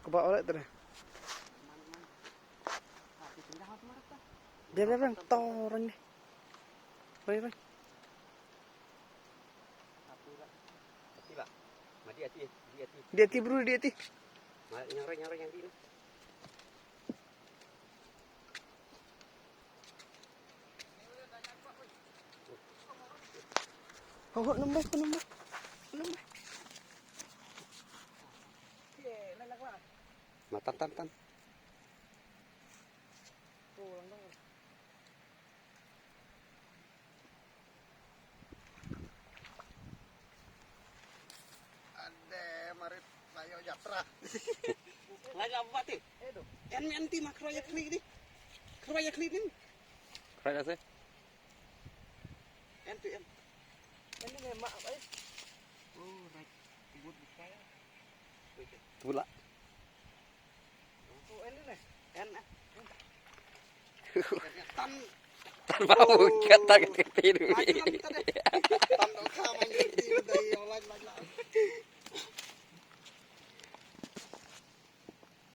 Kebawa oleh tuh. Biar bang, torong nih. Bang. Di bro, di hati. Nyore yang di ini. Oh, nambah. Tan. Ade, mari layo jatra. Lagi apa tuh? Enti mak kroyak klik ni. Kroyak sih. Enti. Ini memang apa ya? Oh, right. Buat saya. Tula. Oh, ini nih. Tan mau kata tidur. Tan